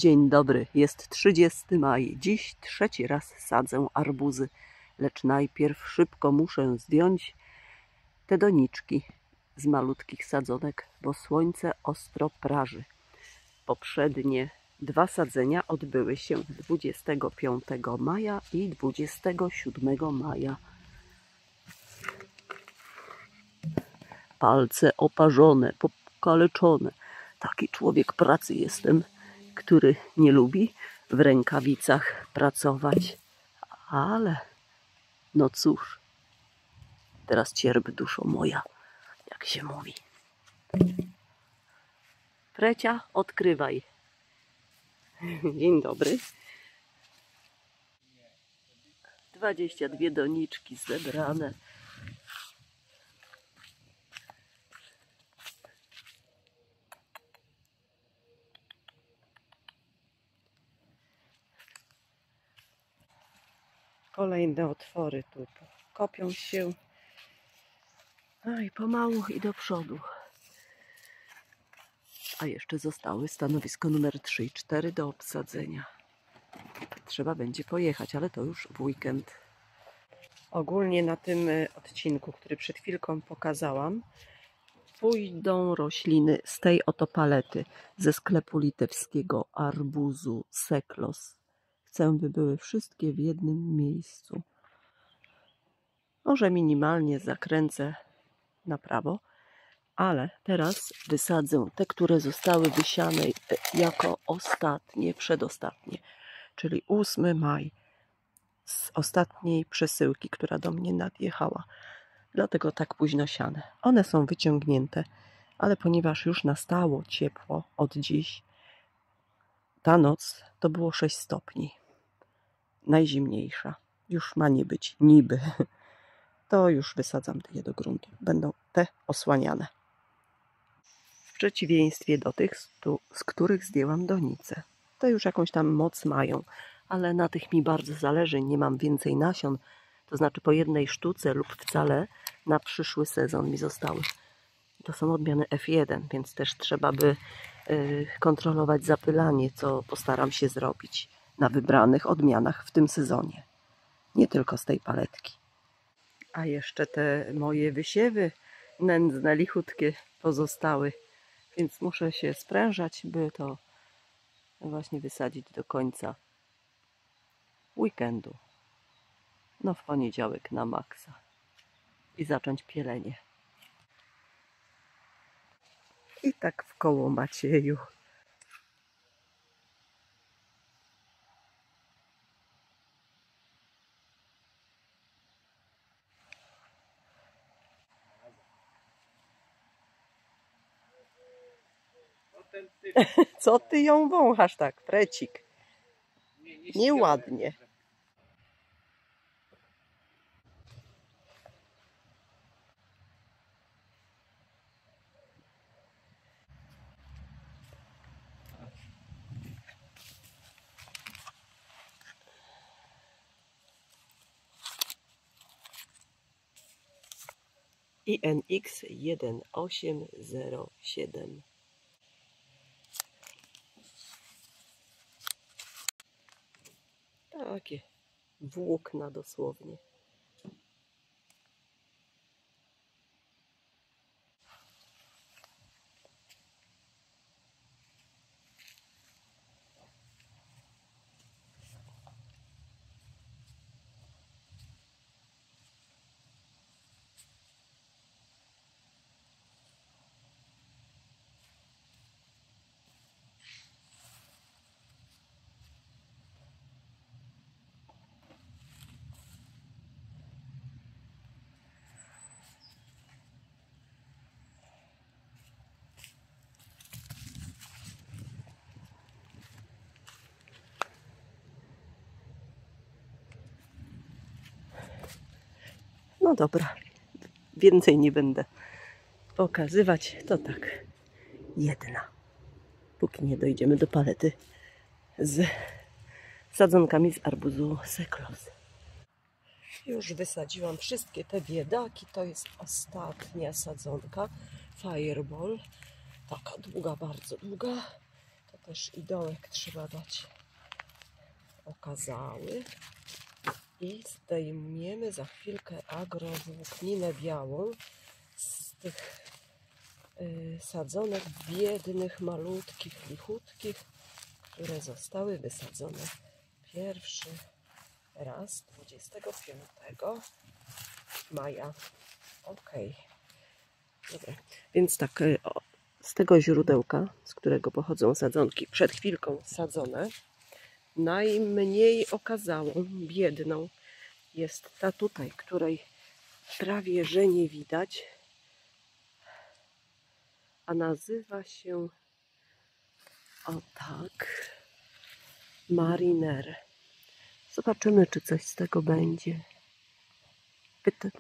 Dzień dobry, jest 30 maj. Dziś trzeci raz sadzę arbuzy, lecz najpierw szybko muszę zdjąć te doniczki z malutkich sadzonek, bo słońce ostro praży. Poprzednie dwa sadzenia odbyły się 25 maja i 27 maja. Palce oparzone, pokaleczone. Taki człowiek pracy jestem, który nie lubi w rękawicach pracować. Ale no cóż, teraz cierp duszo moja, jak się mówi. Precia, odkrywaj. Dzień dobry. 22 doniczki zebrane. Kolejne otwory tu kopią się. No i pomału i do przodu. A jeszcze zostały stanowisko numer 3 i 4 do obsadzenia. Trzeba będzie pojechać, ale to już w weekend. Ogólnie na tym odcinku, który przed chwilką pokazałam, pójdą rośliny z tej oto palety ze sklepu litewskiego arbuzu Seklos. Chcę, by były wszystkie w jednym miejscu. Może minimalnie zakręcę na prawo, ale teraz wysadzę te, które zostały wysiane jako ostatnie, przedostatnie, czyli 8 maj z ostatniej przesyłki, która do mnie nadjechała. Dlatego tak późno siane. One są wyciągnięte, ale ponieważ już nastało ciepło od dziś, ta noc to było 6 stopni. Najzimniejsza. Już ma nie być, niby. To już wysadzam je do gruntu. Będą te osłaniane. W przeciwieństwie do tych, z których zdjęłam donicę. Te już jakąś tam moc mają, ale na tych mi bardzo zależy. Nie mam więcej nasion, to znaczy po jednej sztuce lub wcale na przyszły sezon mi zostały. To są odmiany F1, więc też trzeba by kontrolować zapylanie, co postaram się zrobić na wybranych odmianach w tym sezonie. Nie tylko z tej paletki. A jeszcze te moje wysiewy nędzne, lichutkie pozostały. Więc muszę się sprężać, by to właśnie wysadzić do końca weekendu. No w poniedziałek na maksa. I zacząć pielenie. I tak w koło Macieju. Co ty ją wąchasz tak, precik? Nieładnie. INX 1807. Takie włókna dosłownie. No dobra, więcej nie będę pokazywać, to tak jedna, póki nie dojdziemy do palety z sadzonkami z arbuzu Seklos. Już wysadziłam wszystkie te biedaki, to jest ostatnia sadzonka, Fireball, taka długa, bardzo długa, to też i dołek trzeba dać okazały. I zdejmiemy za chwilkę agrowłókninę białą z tych sadzonek biednych, malutkich, lichutkich, które zostały wysadzone pierwszy raz 25 maja. Ok. Dobra. Więc tak, z tego źródełka, z którego pochodzą sadzonki, przed chwilką sadzone, najmniej okazałą, biedną jest ta tutaj, której prawie że nie widać, a nazywa się o tak Mariner. Zobaczymy, czy coś z tego będzie.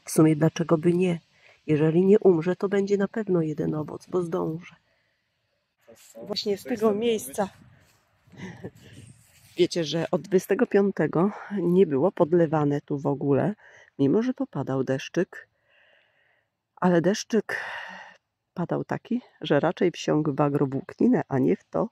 W sumie dlaczego by nie? Jeżeli nie umrze, to będzie na pewno jeden owoc, bo zdąży. Właśnie z tego miejsca wiecie, że od 25 nie było podlewane tu w ogóle, mimo że popadał deszczyk. Ale deszczyk padał taki, że raczej wsiąkł w agrowłókninę, a nie w to,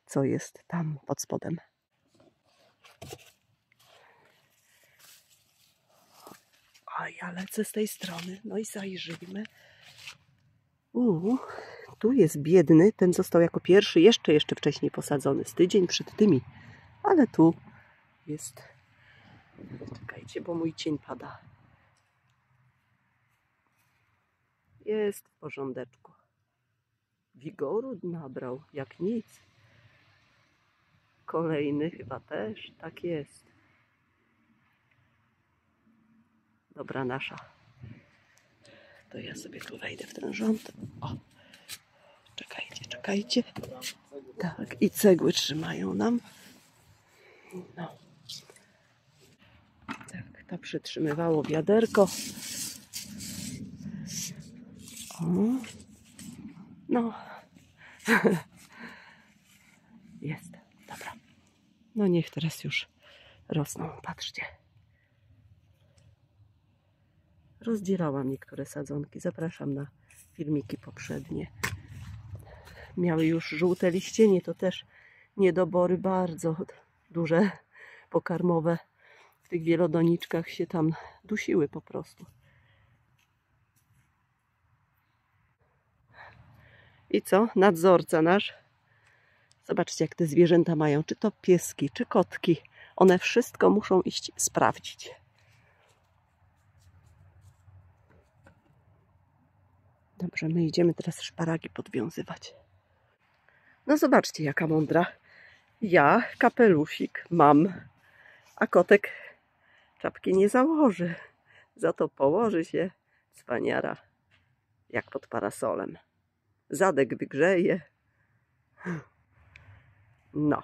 co jest tam pod spodem. A ja lecę z tej strony, no i zajrzyjmy. Tu jest biedny, ten został jako pierwszy jeszcze wcześniej posadzony, z tydzień przed tymi. Ale tu jest... Czekajcie, bo mój cień pada. Jest w porządeczku. Wigoru nabrał, jak nic. Kolejny chyba też, tak jest. Dobra nasza. To ja sobie tu wejdę w ten rząd. O, czekajcie. Tak, i cegły trzymają nam. No. Tak, to przytrzymywało wiaderko. O. No. Jest, dobra. No niech teraz już rosną, patrzcie. Rozdzierałam niektóre sadzonki, zapraszam na filmiki poprzednie. Miały już żółte liścienie, to też niedobory bardzo duże, pokarmowe. W tych wielodoniczkach się tam dusiły po prostu. I co? Nadzorca nasz. Zobaczcie, jak te zwierzęta mają, czy to pieski, czy kotki. One wszystko muszą iść sprawdzić. Dobrze, my idziemy teraz szparagi podwiązywać. No zobaczcie, jaka mądra. Ja kapelusik mam, a kotek czapki nie założy. Za to położy się cwaniara, jak pod parasolem. Zadek wygrzeje. No.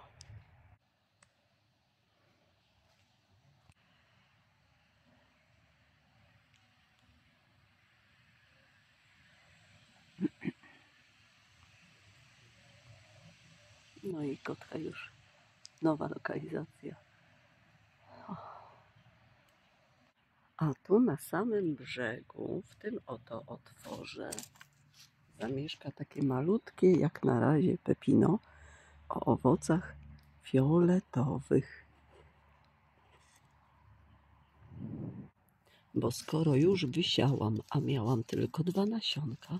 No i kotka już nowa lokalizacja. A tu na samym brzegu, w tym oto otworze, zamieszka takie malutkie, jak na razie, pepino o owocach fioletowych. Bo skoro już wysiałam, a miałam tylko 2 nasionka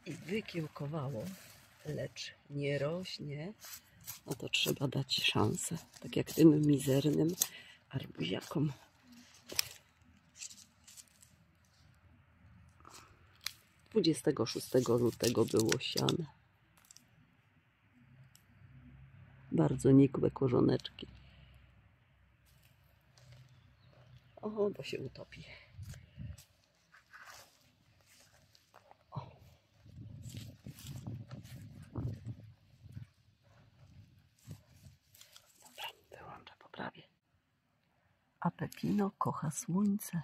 i wykiełkowało, lecz nie rośnie, no to trzeba dać szansę, tak jak tym mizernym arbuziakom. Dwudziestego 6 lutego było siane. Bardzo nikłe korzoneczki. O, bo się utopi. O. Dobra, wyłączę, poprawię. A pepino kocha słońce.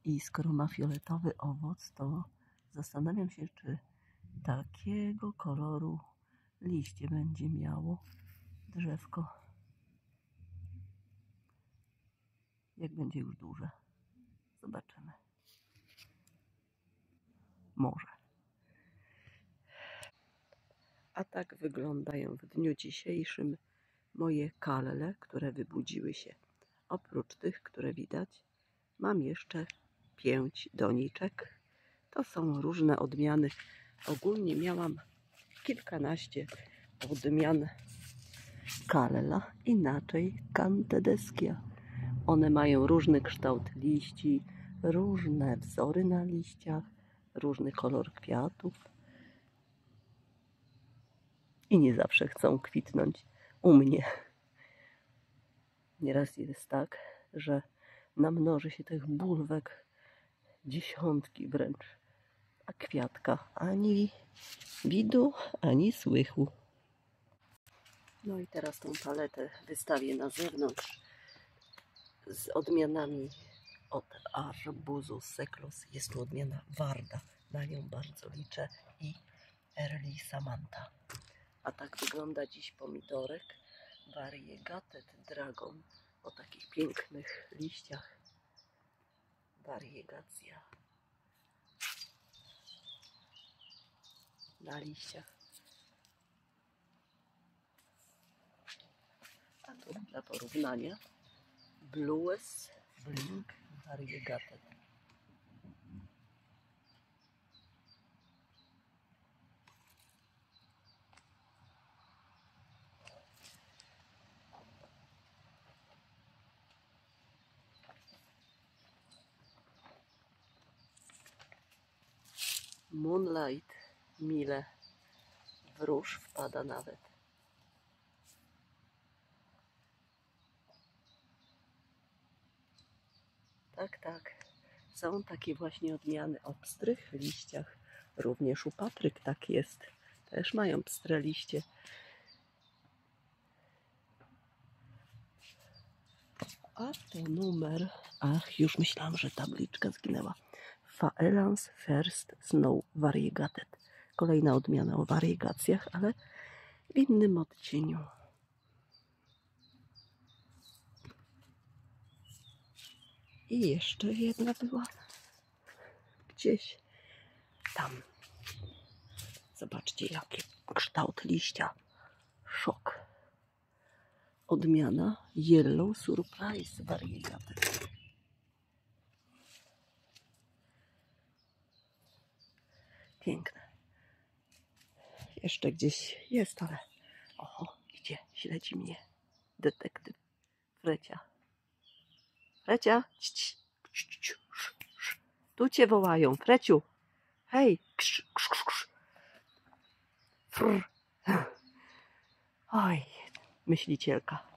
I skoro ma fioletowy owoc, to zastanawiam się, czy takiego koloru liście będzie miało drzewko, jak będzie już duże. Zobaczymy. Może. A tak wyglądają w dniu dzisiejszym moje kalle, które wybudziły się. Oprócz tych, które widać, mam jeszcze 5 doniczek. To są różne odmiany. Ogólnie miałam kilkanaście odmian kalla, inaczej Cantedeskia. One mają różny kształt liści, różne wzory na liściach, różny kolor kwiatów i nie zawsze chcą kwitnąć u mnie. Nieraz jest tak, że namnoży się tych bulwek dziesiątki wręcz, a kwiatka ani widu, ani słychu. No i teraz tą paletę wystawię na zewnątrz z odmianami od arbuzu Seklos. Jest tu odmiana Warda, na nią bardzo liczę, i Early Samantha. A tak wygląda dziś pomidorek Variegated Dragon o takich pięknych liściach. Wariegacja na liściach. A tu dla porównania Blues Blink Variegated. Moonlight mile w róż wpada nawet. Tak. Są takie właśnie odmiany o pstrych liściach. Również u papryk tak jest. Też mają pstre liście. A to numer... Ach, już myślałam, że tabliczka zginęła. Faelans First Snow Variegated. Kolejna odmiana o wariegacjach, ale w innym odcieniu. I jeszcze jedna była gdzieś tam. Zobaczcie, jaki kształt liścia. Szok. Odmiana Yellow Surprise Variegated. Piękne. Jeszcze gdzieś jest, ale oho, idzie, śledzi mnie detektyw Frecia. Frecia, tu cię wołają, Freciu. Hej, Frr. Oj, myślicielka.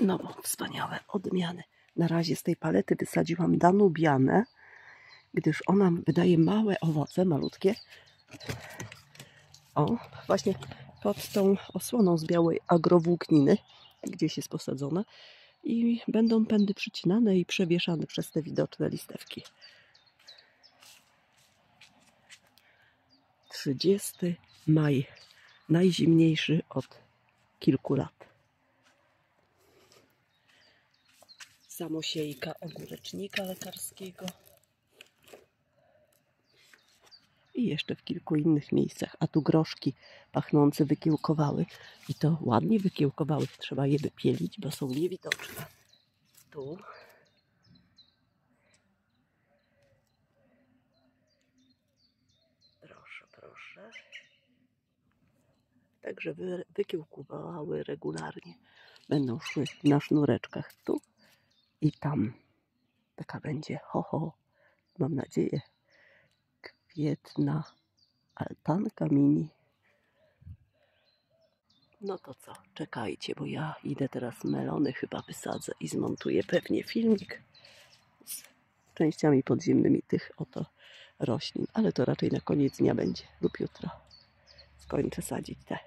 No bo wspaniałe odmiany. Na razie z tej palety wysadziłam Danubianę, gdyż ona wydaje małe owoce, malutkie. O, właśnie pod tą osłoną z białej agrowłókniny, gdzieś jest posadzona, i będą pędy przycinane i przewieszane przez te widoczne listewki. 30 maj, najzimniejszy od kilku lat. Samosiejka ogórecznika lekarskiego. I jeszcze w kilku innych miejscach. A tu groszki pachnące wykiełkowały. I to ładnie wykiełkowały. Trzeba je wypielić, bo są niewidoczne. Tu. Proszę. Także wykiełkowały regularnie. Będą szły na sznureczkach tu i tam. Taka będzie, mam nadzieję, kwietna altanka mini. No to co, czekajcie, bo ja idę teraz melony chyba wysadzę i zmontuję pewnie filmik z częściami podziemnymi tych oto roślin, ale to raczej na koniec dnia będzie lub jutro skończę sadzić te.